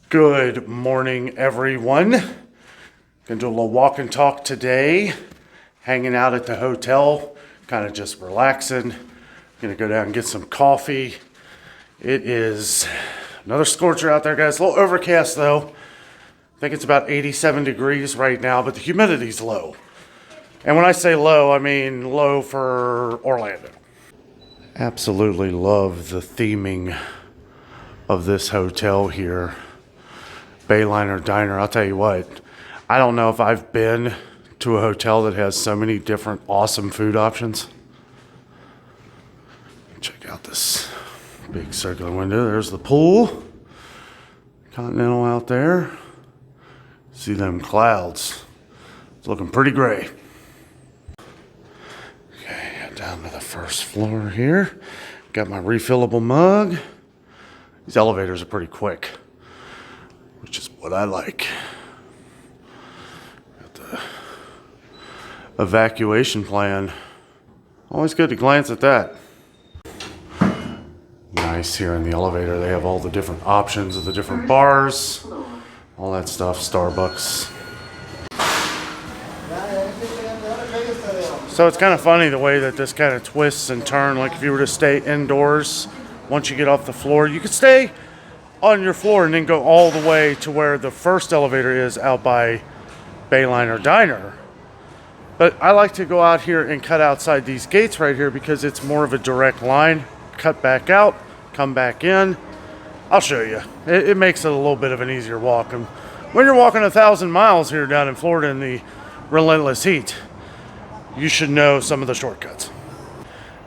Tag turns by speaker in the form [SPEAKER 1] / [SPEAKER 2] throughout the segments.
[SPEAKER 1] Good morning, everyone. Gonna do a little walk and talk today. Hanging out at the hotel, kind of just relaxing. Gonna go down and get some coffee. It is another scorcher out there, guys. A little overcast though. I think it's about 87 degrees right now, but the humidity's low. And when I say low, I mean low for Orlando. Absolutely love the theming of this hotel here. Bayliner Diner. I'll tell you what, I don't know if I've been to a hotel that has so many different awesome food options. Check out this big circular window. There's the pool. Continental out there. See them clouds. It's looking pretty gray. Okay, head down to the first floor here. Got my refillable mug. These elevators are pretty quick, which is what I like. Got the evacuation plan. Always good to glance at that. Nice here in the elevator. They have all the different options of the different bars, all that stuff, Starbucks. So it's kind of funny the way that this kind of twists and turns. Like if you were to stay indoors, once you get off the floor, you could stay on your floor and then go all the way to where the first elevator is out by Bayliner Diner. But I like to go out here and cut outside these gates right here because it's more of a direct line. Cut back out, come back in. I'll show you. It makes it a little bit of an easier walk. And when you're walking 1,000 miles here down in Florida in the relentless heat, you should know some of the shortcuts.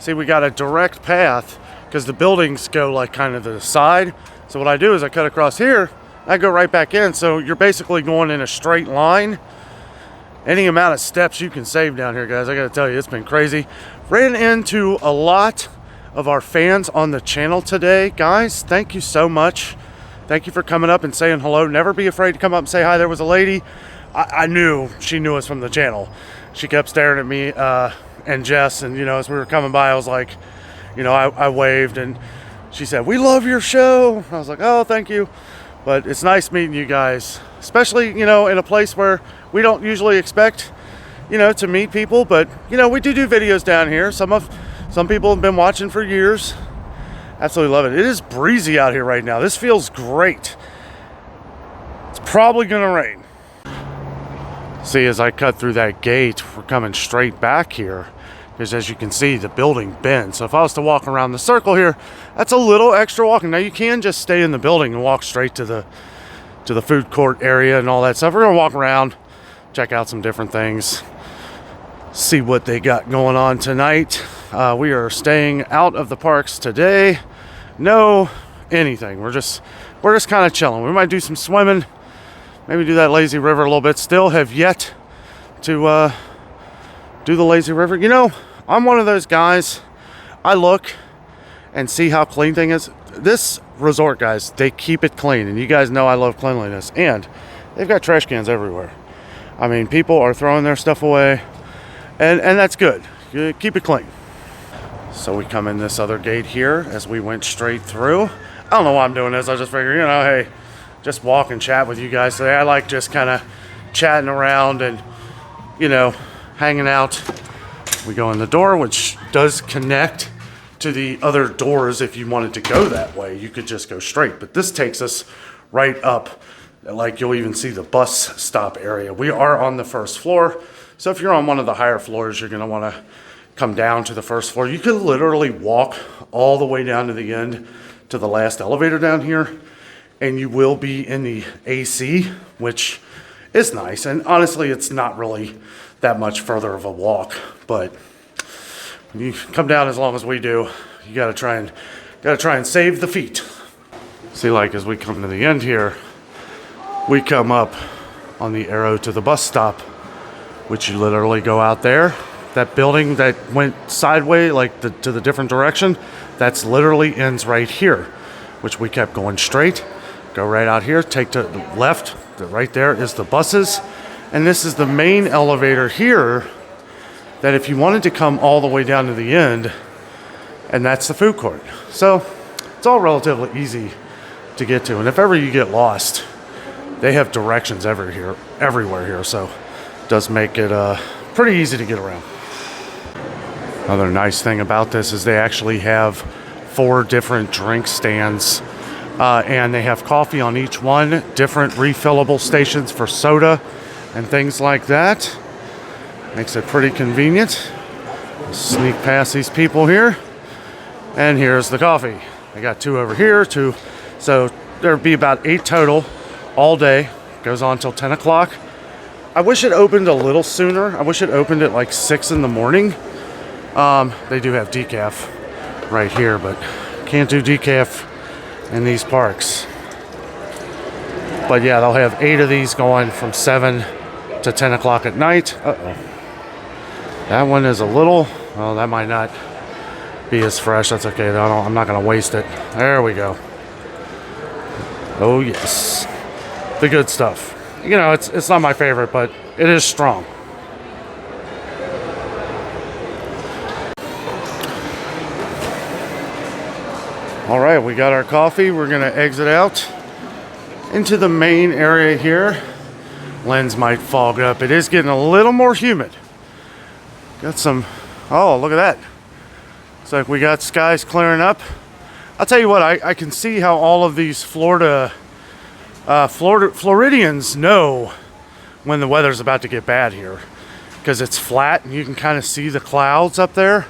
[SPEAKER 1] See, we got a direct path because the buildings go like kind of to the side. So what I do is I cut across here, I go right back in. So you're basically going in a straight line. Any amount of steps you can save down here, guys. I gotta tell you, it's been crazy. Ran into a lot of our fans on the channel today. Guys, thank you so much. Thank you for coming up and saying hello. Never be afraid to come up and say hi. There was a lady, I knew she knew us from the channel. She kept staring at me and Jess, and as we were coming by, I was like, I waved, and she said, "We love your show." I was like, "Oh, thank you." But it's nice meeting you guys, especially, in a place where we don't usually expect, to meet people. But, we do videos down here. Some people have been watching for years. Absolutely love it. It is breezy out here right now. This feels great. It's probably going to rain. See, as I cut through that gate, we're coming straight back here. Because as you can see, the building bends. So if I was to walk around the circle here, that's a little extra walking. Now you can just stay in the building and walk straight to the food court area and all that stuff. We're gonna walk around, check out some different things, see what they got going on tonight. We are staying out of the parks today. No anything. We're just kind of chilling. We might do some swimming, maybe do that lazy river a little bit. Still have yet to do the lazy river. I'm one of those guys, I look and see how clean thing is. This resort, guys, they keep it clean, and you guys know I love cleanliness, and they've got trash cans everywhere. I mean, people are throwing their stuff away, and that's good. You keep it clean. So we come in this other gate here as we went straight through. I don't know why I'm doing this. I just figured, hey, just walk and chat with you guys today. I like just kind of chatting around and, hanging out. We go in the door, which does connect to the other doors. If you wanted to go that way, you could just go straight. But this takes us right up. Like you'll even see the bus stop area. We are on the first floor. So if you're on one of the higher floors, you're going to want to come down to the first floor. You could literally walk all the way down to the end to the last elevator down here, and you will be in the AC, which is nice. And honestly, it's not really that much further of a walk, but when you come down as long as we do, you gotta try and save the feet. See, like as we come to the end here, we come up on the arrow to the bus stop, which you literally go out there. That building that went sideways, like to the different direction, that's literally ends right here, which we kept going straight. Go right out here, take to the left. Right there is the buses. And this is the main elevator here that if you wanted to come all the way down to the end, and that's the food court. So it's all relatively easy to get to. And if ever you get lost, they have directions everywhere here, so it does make it pretty easy to get around. Another nice thing about this is they actually have 4 different drink stands, and they have coffee on each one, different refillable stations for soda and things like that. Makes it pretty convenient. Sneak past these people here, and here's the coffee. I got 2 over here, 2, so there'd be about 8 total all day. Goes on till 10 o'clock. I wish it opened a little sooner. I wish it opened at like 6 in the morning. They do have decaf right here, but can't do decaf in these parks. But yeah, they'll have 8 of these going from 7 to 10 o'clock at night. Uh-oh. That one is a little, well, that might not be as fresh. That's okay. I'm not going to waste it. There we go. Oh, yes. The good stuff. You know, it's not my favorite, but it is strong. All right, we got our coffee. We're going to exit out into the main area here. Lens might fog up. It is getting a little more humid. Got some, oh, look at that. Looks like we got skies clearing up. I'll tell you what, I can see how all of these Floridians know when the weather's about to get bad here, because it's flat and you can kind of see the clouds up there,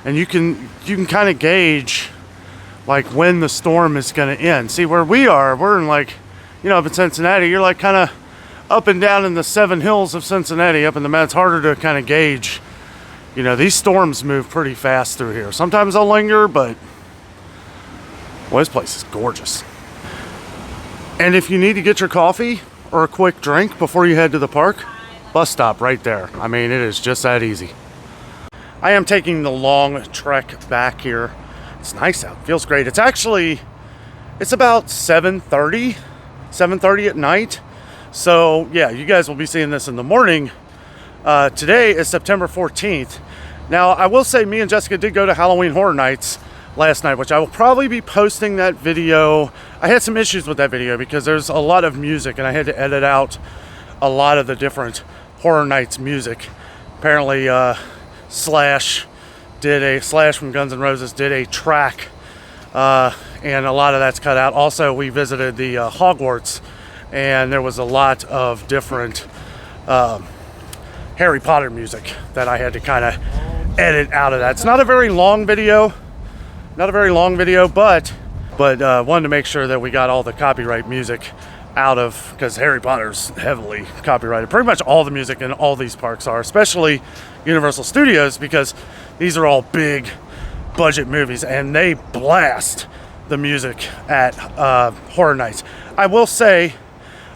[SPEAKER 1] and you can kind of gauge like when the storm is going to end. See, where we are, we're in like, you know, up in Cincinnati, you're like kind of up and down in the 7 hills of Cincinnati, up in the mountains. It's harder to kind of gauge. You know, these storms move pretty fast through here. Sometimes they'll linger, but well, this place is gorgeous. And if you need to get your coffee or a quick drink before you head to the park, bus stop right there. I mean, it is just that easy. I am taking the long trek back here. It's nice out. Feels great. It's about 7:30 at night. So yeah, you guys will be seeing this in the morning. Today is September 14th. Now, I will say me and Jessica did go to Halloween Horror Nights last night, which I will probably be posting that video. I had some issues with that video because there's a lot of music and I had to edit out a lot of the different Horror Nights music. Apparently, Slash from Guns N' Roses did a track, and a lot of that's cut out. Also, we visited the Hogwarts, and there was a lot of different Harry Potter music that I had to kind of edit out of that. It's not a very long video, but wanted to make sure that we got all the copyright music out of, because Harry Potter's heavily copyrighted. Pretty much all the music in all these parks are, especially Universal Studios, because these are all big budget movies and they blast the music at Horror Nights. I will say,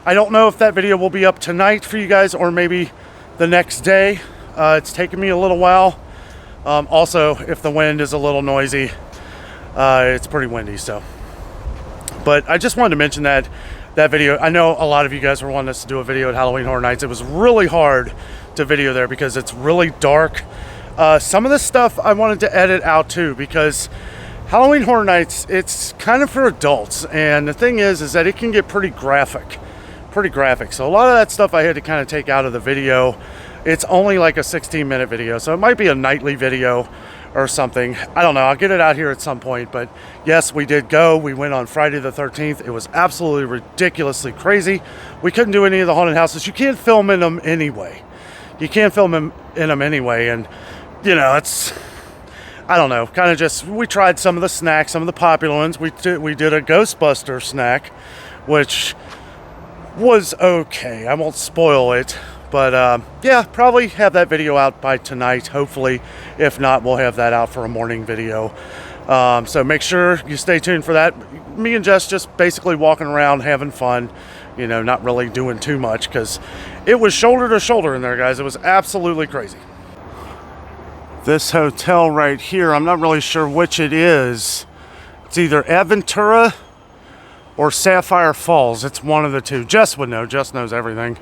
[SPEAKER 1] I don't know if that video will be up tonight for you guys or maybe the next day. It's taken me a little while. Also, if the wind is a little noisy, it's pretty windy, so. But I just wanted to mention that video. I know a lot of you guys were wanting us to do a video at Halloween Horror Nights. It was really hard to video there because it's really dark. Some of the stuff I wanted to edit out too, because Halloween Horror Nights, it's kind of for adults. And the thing is that it can get pretty graphic. So a lot of that stuff I had to kind of take out of the video. It's only like a 16-minute video, so it might be a nightly video or something. I don't know. I'll get it out here at some point. But yes, we did go. We went on Friday the 13th. It was absolutely ridiculously crazy. We couldn't do any of the haunted houses. You can't film in them anyway. And, you know, it's, I don't know, kind of just, we tried some of the snacks, some of the popular ones. We did a Ghostbuster snack, which was okay. I won't spoil it. But yeah, probably have that video out by tonight, hopefully. If not, we'll have that out for a morning video. So make sure you stay tuned for that. Me and Jess just basically walking around, having fun, you know, not really doing too much, because it was shoulder to shoulder in there, guys. It was absolutely crazy. This hotel right here, I'm not really sure which it is. It's either Aventura or Sapphire Falls. It's one of the two. Jess would know. Jess knows everything.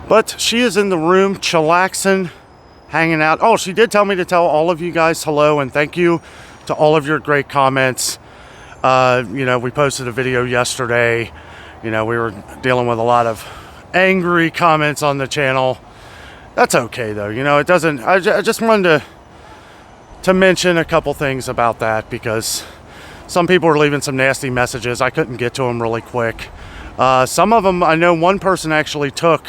[SPEAKER 1] But she is in the room, chillaxing, hanging out. Oh, she did tell me to tell all of you guys hello and thank you to all of your great comments. You know, we posted a video yesterday You know, we were dealing with a lot of angry comments on the channel. That's okay though, you know, it doesn't, I just wanted to mention a couple things about that, because some people were leaving some nasty messages. I couldn't get to them really quick. Some of them, I know one person actually took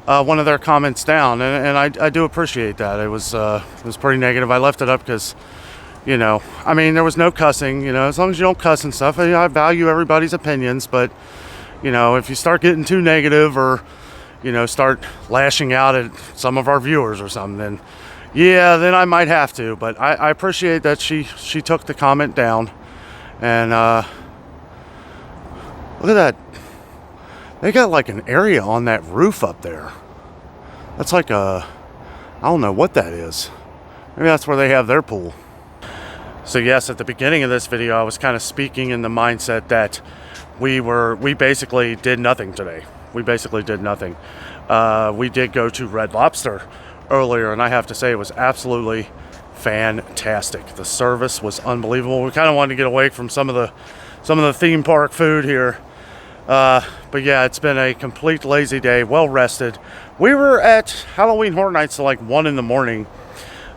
[SPEAKER 1] one of their comments down, and I do appreciate that. It was pretty negative. I left it up because, you know, I mean, there was no cussing, you know, as long as you don't cuss and stuff. I value everybody's opinions, but, you know, if you start getting too negative, or, you know, start lashing out at some of our viewers or something, then yeah, then I might have to. But I appreciate that she took the comment down. And look at that. They got like an area on that roof up there. That's like I don't know what that is. Maybe that's where they have their pool. So yes, at the beginning of this video, I was kind of speaking in the mindset that we basically did nothing today. We basically did nothing. We did go to Red Lobster earlier, and I have to say it was absolutely fantastic. The service was unbelievable. We kind of wanted to get away from some of the theme park food here. But yeah, it's been a complete lazy day, well rested. We were at Halloween Horror Nights till like 1 in the morning.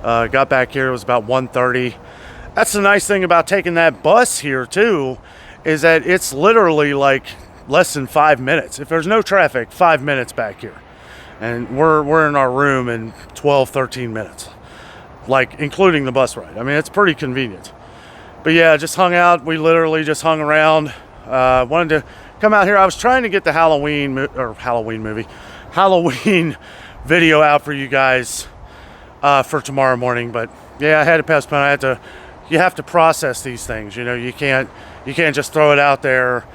[SPEAKER 1] Got back here, it was about 1:30. That's the nice thing about taking that bus here too, is that it's literally like less than 5 minutes. If there's no traffic, 5 minutes back here. And we're in our room in 12-13 minutes, like including the bus ride. I mean, it's pretty convenient. But yeah, just hung out. We literally just hung around. Wanted to come out here. I was trying to get the Halloween video out for you guys for tomorrow morning, but yeah, I had to postpone. You have to process these things. You know, you can't just throw it out there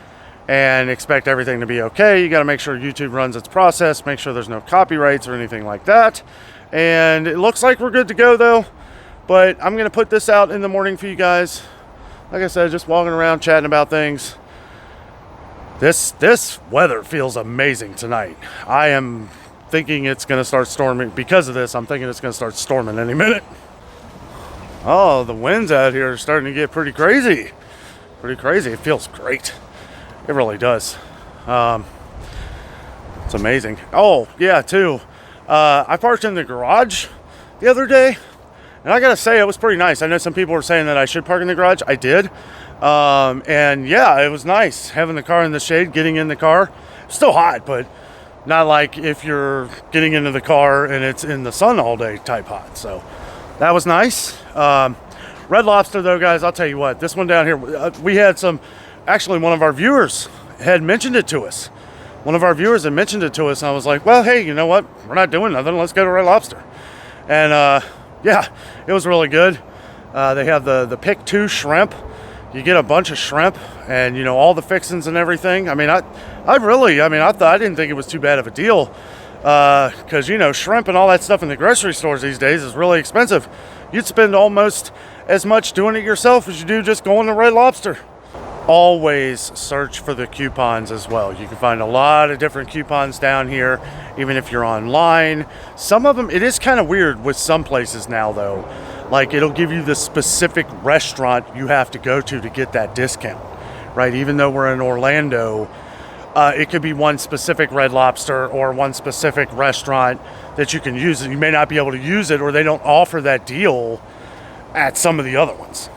[SPEAKER 1] and expect everything to be okay. You got to make sure YouTube runs its process, make sure there's no copyrights or anything like that. And it looks like we're good to go though, but I'm going to put this out in the morning for you guys. Like I said, just walking around chatting about things. This weather feels amazing tonight. I am thinking it's going to start storming. Because of this, I'm thinking it's going to start storming any minute. Oh, the winds out here are starting to get pretty crazy. Pretty crazy. It feels great. It really does. It's amazing. Oh, yeah, too. I parked in the garage the other day, and I gotta say, it was pretty nice. I know some people were saying that I should park in the garage. I did. And yeah, it was nice having the car in the shade, getting in the car. Still hot, but not like if you're getting into the car and it's in the sun all day type hot. So that was nice. Red Lobster, though, guys, I'll tell you what, this one down here, we had actually one of our viewers had mentioned it to us. One of our viewers had mentioned it to us, and I was like, well, hey, you know what? We're not doing nothing. Let's go to Red Lobster. And yeah, it was really good. They have the pick 2 shrimp. You get a bunch of shrimp and, you know, all the fixings and everything. I mean, I didn't think it was too bad of a deal, because, you know, shrimp and all that stuff in the grocery stores these days is really expensive. You'd spend almost as much doing it yourself as you do just going to Red Lobster. Always search for the coupons as well. You can find a lot of different coupons down here, even if you're online. Some of them, it is kind of weird with some places now though. Like, it'll give you the specific restaurant you have to go to get that discount, right? Even though we're in Orlando, it could be one specific Red Lobster or one specific restaurant that you can use it. You may not be able to use it, or they don't offer that deal at some of the other ones.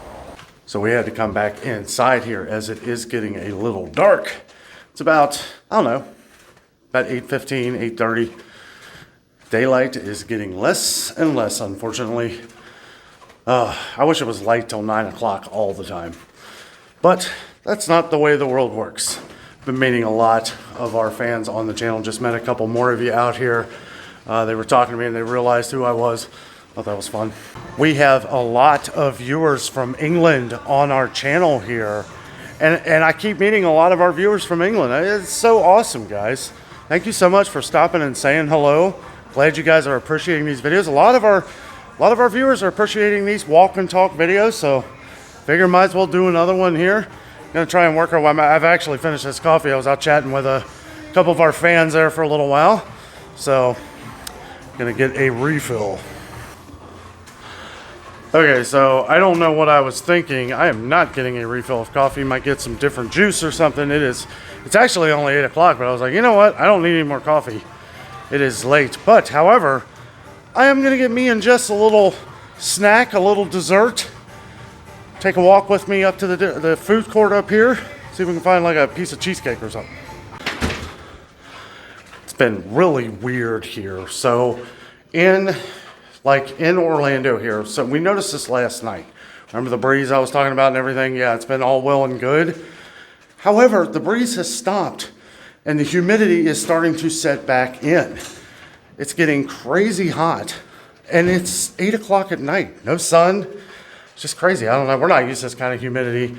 [SPEAKER 1] So we had to come back inside here as it is getting a little dark. It's about, I don't know, about 8:15, 8:30. Daylight is getting less and less, unfortunately. I wish it was light till 9 o'clock all the time. But that's not the way the world works. Been meeting a lot of our fans on the channel. Just met a couple more of you out here. They were talking to me and they realized who I was. Thought that was fun. We have a lot of viewers from England on our channel here. And I keep meeting a lot of our viewers from England. It's so awesome, guys. Thank you so much for stopping and saying hello. Glad you guys are appreciating these videos. A lot of our viewers are appreciating these walk and talk videos, so figure might as well do another one here. Gonna try and work our way. I've actually finished this coffee. I was out chatting with a couple of our fans there for a little while, so gonna get a refill. Okay, so I don't know what I was thinking. I am not getting a refill of coffee. Might get some different juice or something. It's actually only 8 o'clock, but I was like, you know what? I don't need any more coffee. It is late. But, however, I am going to get me and Jess a little snack, a little dessert. Take a walk with me up to the food court up here. See if we can find like a piece of cheesecake or something. It's been really weird here. So, in Orlando here. So we noticed this last night. Remember the breeze I was talking about and everything? Yeah, it's been all well and good. However, the breeze has stopped and the humidity is starting to set back in. It's getting crazy hot and it's 8 o'clock at night. No sun. It's just crazy. I don't know. We're not used to this kind of humidity.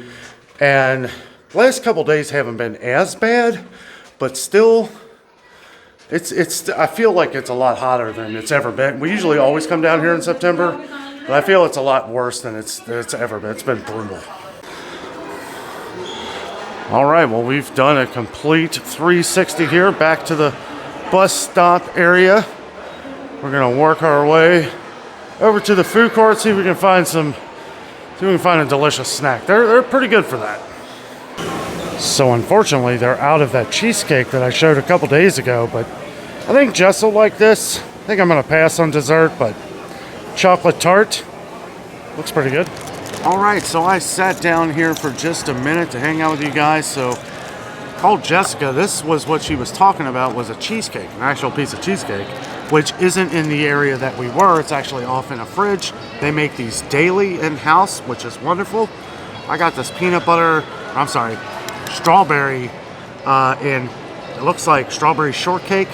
[SPEAKER 1] And the last couple days haven't been as bad, but still, I feel like it's a lot hotter than it's ever been. We usually always come down here in September, but I feel it's a lot worse than it's ever been. It's been brutal. All right, well, we've done a complete 360 here, back to the bus stop area. We're gonna work our way over to the food court, see if we can find a delicious snack. They're pretty good for that. So unfortunately, they're out of that cheesecake that I showed a couple days ago, but I think Jess will like this. I think I'm gonna pass on dessert, but chocolate tart looks pretty good. All right, so I sat down here for just a minute to hang out with you guys. So called Jessica. This was what she was talking about, was a cheesecake, an actual piece of cheesecake, which isn't in the area that we were. It's actually off in a fridge. They make these daily in-house, which is wonderful. I got this strawberry, and it looks like strawberry shortcake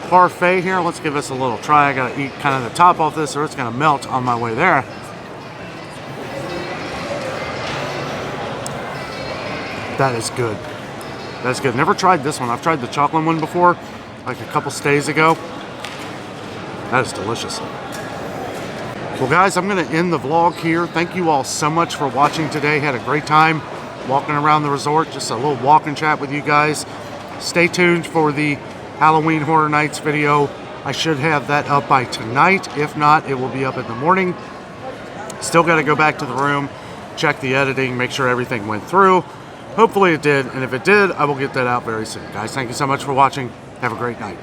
[SPEAKER 1] parfait here. Let's give this a little try. I gotta eat kind of the top off this or it's gonna melt on my way there. That is good. That's good. Never tried this one. I've tried the chocolate one before, like a couple stays ago. That is delicious. Well, guys, I'm going to end the vlog here. Thank you all so much for watching today. Had a great time walking around the resort. Just a little walk and chat with you guys. Stay tuned for the Halloween Horror Nights video. I should have that up by tonight. If not, it will be up in the morning. Still got to go back to the room, check the editing, make sure everything went through. Hopefully it did, and if it did, I will get that out very soon. Guys, thank you so much for watching. Have a great night.